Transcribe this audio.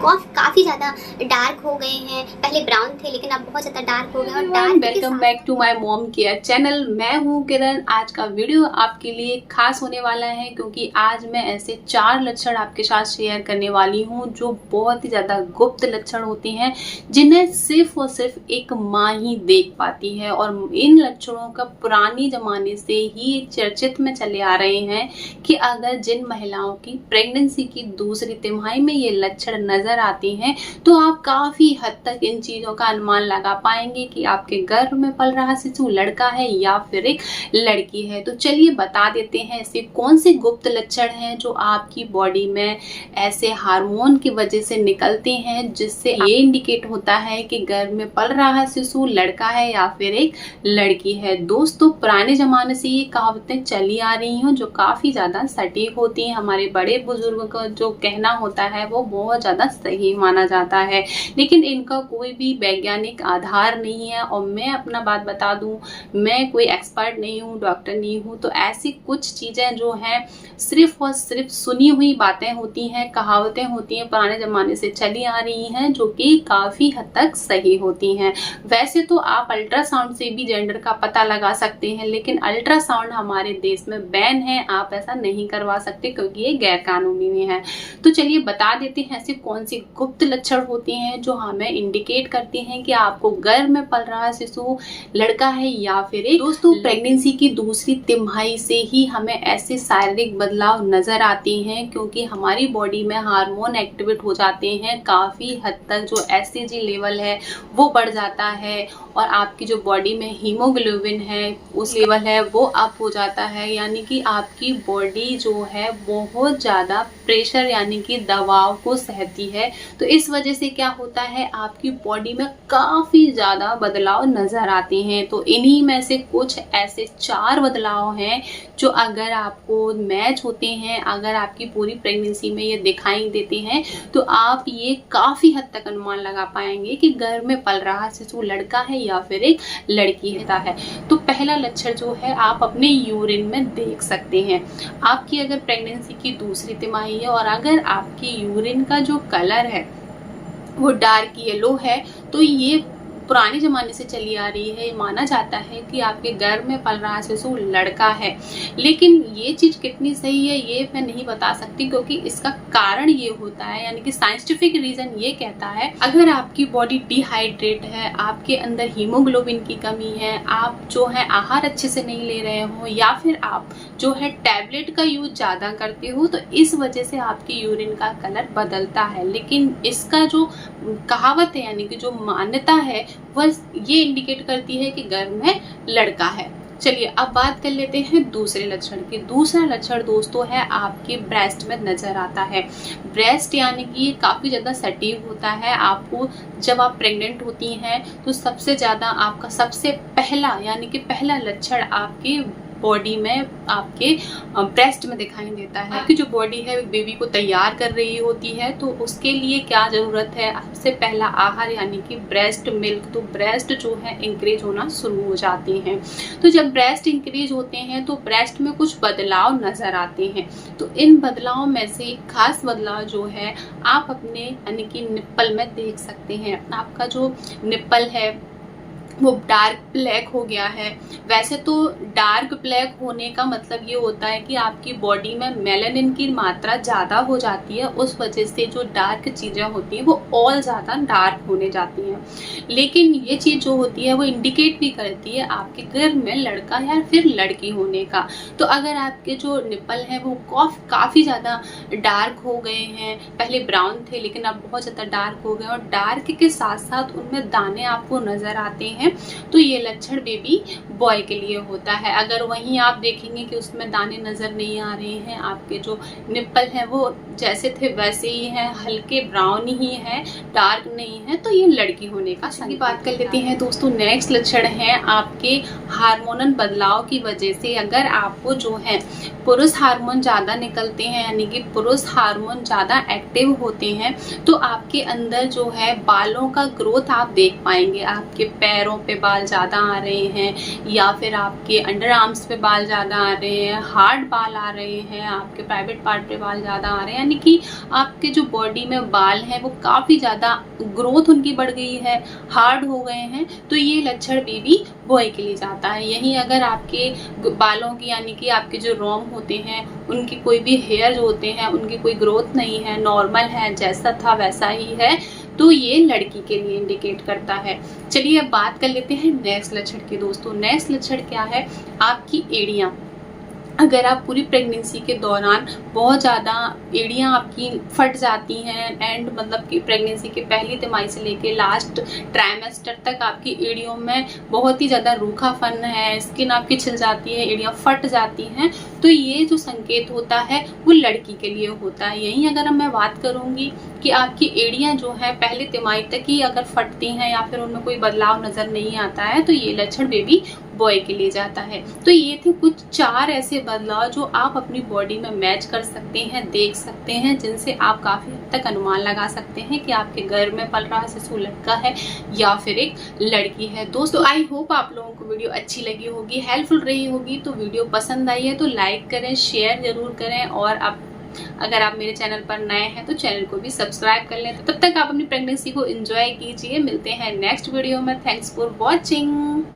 काफी ज्यादा डार्क हो गए हैं। पहले ब्राउन थे लेकिन अब बहुत ज्यादा डार्क हो गए और dark. Welcome back to my mom care channel. मैं हूँ किरण। आज का वीडियो आपके लिए खास होने वाला है क्योंकि आज मैं ऐसे 4 लक्षण आपके साथ शेयर करने वाली हूँ जो बहुत ही ज्यादा गुप्त लक्षण होते हैं, जिन्हें सिर्फ और सिर्फ एक माँ ही देख पाती है। और इन लक्षणों का पुराने जमाने से ही चर्चित में चले आ रहे हैं कि अगर जिन महिलाओं की प्रेगनेंसी की दूसरी तिमाही में ये लक्षण नजर आते हैं तो आप काफी हद तक इन चीजों का अनुमान लगा पाएंगे कि आपके गर्भ में पल रहा शिशु लड़का है या फिर एक लड़की है। तो चलिए बता देते हैं ऐसे कौन से गुप्त लक्षण हैं जो आपकी बॉडी में ऐसे हार्मोन की वजह से निकलते हैं जिससे ये इंडिकेट होता है कि गर्भ में पल रहा शिशु लड़का है या फिर एक लड़की है। दोस्तों, पुराने जमाने से ये कहावतें चली आ रही हैं जो काफी ज्यादा सटीक होती हैं। हमारे बड़े बुजुर्गों का जो कहना होता है वो बहुत ज्यादा सही माना जाता है, लेकिन इनका कोई भी वैज्ञानिक आधार नहीं है। और मैं अपना बात बता दूं, मैं कोई एक्सपर्ट नहीं हूं, डॉक्टर नहीं हूं, तो ऐसी कुछ चीजें जो हैं सिर्फ और सिर्फ सुनी हुई बातें होती हैं, कहावतें होती हैं, पुराने जमाने से चली आ रही हैं जो कि काफी हद तक सही होती हैं। वैसे तो आप अल्ट्रासाउंड से भी जेंडर का पता लगा सकते हैं, लेकिन अल्ट्रासाउंड हमारे देश में बैन है, आप ऐसा नहीं करवा सकते क्योंकि ये गैर कानूनी है। तो चलिए बता देते हैं ऐसे कौन सी गुप्त लक्षण होते हैं जो हमें इंडिकेट करते हैं कि आपको गर्भ में पल रहा शिशु लड़का है या फिर एक। दोस्तों, प्रेगनेंसी की दूसरी तिमाही से ही हमें ऐसे शारीरिक बदलाव नजर आते हैं क्योंकि हमारी बॉडी में हार्मोन एक्टिवेट हो जाते हैं। काफी हद तक जो एससीजी लेवल है वो बढ़ जाता है और आपकी जो बॉडी में हीमोग्लोबिन है उस लेवल है वो अप हो जाता है, यानी कि आपकी बॉडी जो है बहुत ज्यादा प्रेशर यानी कि दबाव को सहती है। तो इस वजह से क्या होता है, आपकी बॉडी में काफी ज्यादा बदलाव नजर आते हैं। तो इन्हीं में से कुछ ऐसे 4 बदलाव हैं जो अगर आपको मैच होते हैं, अगर आपकी पूरी प्रेगनेंसी में ये दिखाई देते हैं तो आप ये काफी हद तक अनुमान लगा पाएंगे कि गर्भ में पल रहा शिशु लड़का है या फिर एक लड़की है। तो पहला लक्षण जो है आप अपने यूरिन में देख सकते हैं। आपकी अगर प्रेगनेंसी की दूसरी तिमाही है और अगर आपकी यूरिन का जो कलर है वो डार्क येलो है तो ये पुराने जमाने से चली आ रही है। माना जाता है कि आपके गर्भ में पल रहा शिशु लड़का है, लेकिन ये चीज कितनी सही है ये मैं नहीं बता सकती क्योंकि इसका कारण ये होता है, यानी कि साइंटिफिक रीजन ये कहता है अगर आपकी बॉडी डिहाइड्रेट है, आपके अंदर हीमोग्लोबिन की कमी है, आप जो है आहार अच्छे से नहीं ले रहे हो या फिर आप जो है टैबलेट का यूज ज्यादा करते हो, तो इस वजह से आपकी यूरिन का कलर बदलता है। लेकिन इसका जो कहावत है यानी कि जो मान्यता है वह ये इंडिकेट करती है कि गर्भ में लड़का है। चलिए अब बात कर लेते हैं दूसरे लक्षण की। दूसरा लक्षण दोस्तों है आपके ब्रेस्ट में नजर आता है। ब्रेस्ट यानी कि ये काफी ज्यादा सटीव होता है। आपको जब आप प्रेग्नेंट होती हैं तो सबसे ज्यादा आपका सबसे पहला यानी कि पहला लक्षण आपके बॉडी में आपके ब्रेस्ट में दिखाई देता है। आपकी जो बॉडी है बेबी को तैयार कर रही होती है, तो उसके लिए क्या जरूरत है, सबसे पहला आहार यानी कि ब्रेस्ट मिल्क। तो ब्रेस्ट जो है इंक्रीज होना शुरू हो जाते हैं। तो जब ब्रेस्ट इंक्रीज होते हैं तो ब्रेस्ट में कुछ बदलाव नजर आते हैं। तो इन बदलाव में से एक खास बदलाव जो है आप अपने यानी कि निप्पल में देख सकते हैं। आपका जो निप्पल है वो डार्क ब्लैक हो गया है। वैसे तो डार्क ब्लैक होने का मतलब ये होता है कि आपकी बॉडी में मेलानिन की मात्रा ज़्यादा हो जाती है, उस वजह से जो डार्क चीज़ें होती हैं वो और ज़्यादा डार्क होने जाती हैं। लेकिन ये चीज़ जो होती है वो इंडिकेट भी करती है आपके गर्भ में लड़का या फिर लड़की होने का। तो अगर आपके जो निप्पल हैं वो काफ़ी ज़्यादा डार्क हो गए हैं, पहले ब्राउन थे लेकिन अब बहुत ज़्यादा डार्क हो गए और डार्क के साथ साथ उनमें दाने आपको नज़र आते हैं, तो ये लक्षण बेबी बॉय के लिए होता है। अगर वहीं आप देखेंगे कि उसमें दाने नजर नहीं आ रहे हैं, आपके जो निप्पल है वो जैसे थे वैसे ही हैं, हल्के ब्राउन ही है, डार्क नहीं है, तो ये लड़की होने का संकेत। बात कर लेते हैं दोस्तों नेक्स्ट लक्षण है आपके हार्मोनल बदलाव की वजह से। अगर आपको जो है पुरुष हार्मोन ज्यादा निकलते हैं यानी कि पुरुष हार्मोन ज्यादा एक्टिव होते हैं तो आपके अंदर जो है बालों का ग्रोथ आप देख पाएंगे। आपके पैरों पे बाल ज्यादा आ रहे हैं या फिर आपके अंडर आर्म्स पे बाल ज़्यादा आ रहे हैं, हार्ड बाल आ रहे हैं, आपके प्राइवेट पार्ट पे बाल ज़्यादा आ रहे हैं, यानी कि आपके जो बॉडी में बाल हैं वो काफ़ी ज़्यादा ग्रोथ उनकी बढ़ गई है, हार्ड हो गए हैं, तो ये लक्षण बेबी बॉय के लिए जाता है। यहीं अगर आपके बालों की यानी कि आपके जो रोम होते हैं उनकी कोई भी हेयर जो होते हैं उनकी कोई ग्रोथ नहीं है, नॉर्मल है, जैसा था वैसा ही है, तो ये लड़की के लिए इंडिकेट करता है। चलिए अब बात कर लेते हैं नेक्स्ट लक्षण की। दोस्तों नेक्स्ट लक्षण क्या है, आपकी एड़ियाँ। अगर आप पूरी प्रेगनेंसी के दौरान बहुत ज़्यादा एड़ियाँ आपकी फट जाती हैं, एंड मतलब कि प्रेगनेंसी के पहली तिमाही से लेके लास्ट ट्राइमेस्टर तक आपकी एड़ियों में बहुत ही ज़्यादा रूखापन है, स्किन आपकी छिल जाती है, एड़ियाँ फट जाती हैं, तो ये जो संकेत होता है वो लड़की के लिए होता है। यहीं अगर मैं बात करूँगी कि आपकी एड़ियाँ जो है पहली तिमाही तक ही अगर फटती हैं या फिर उनमें कोई बदलाव नज़र नहीं आता है, तो ये लक्षण बेबी बॉय के लिए जाता है। तो ये थे कुछ 4 ऐसे बदलाव जो आप अपनी बॉडी में मैच कर सकते हैं, देख सकते हैं, जिनसे आप काफ़ी हद तक अनुमान लगा सकते हैं कि आपके घर में पल रहा शिशु लड़का है या फिर एक लड़की है। दोस्तों आई होप आप लोगों को वीडियो अच्छी लगी होगी, हेल्पफुल रही होगी। तो वीडियो पसंद आई है तो लाइक करें, शेयर जरूर करें, और अगर आप मेरे चैनल पर नए हैं तो चैनल को भी सब्सक्राइब कर लें। तब तक आप अपनी प्रेगनेंसी को एंजॉय कीजिए। मिलते हैं नेक्स्ट वीडियो में। Thanks for watching.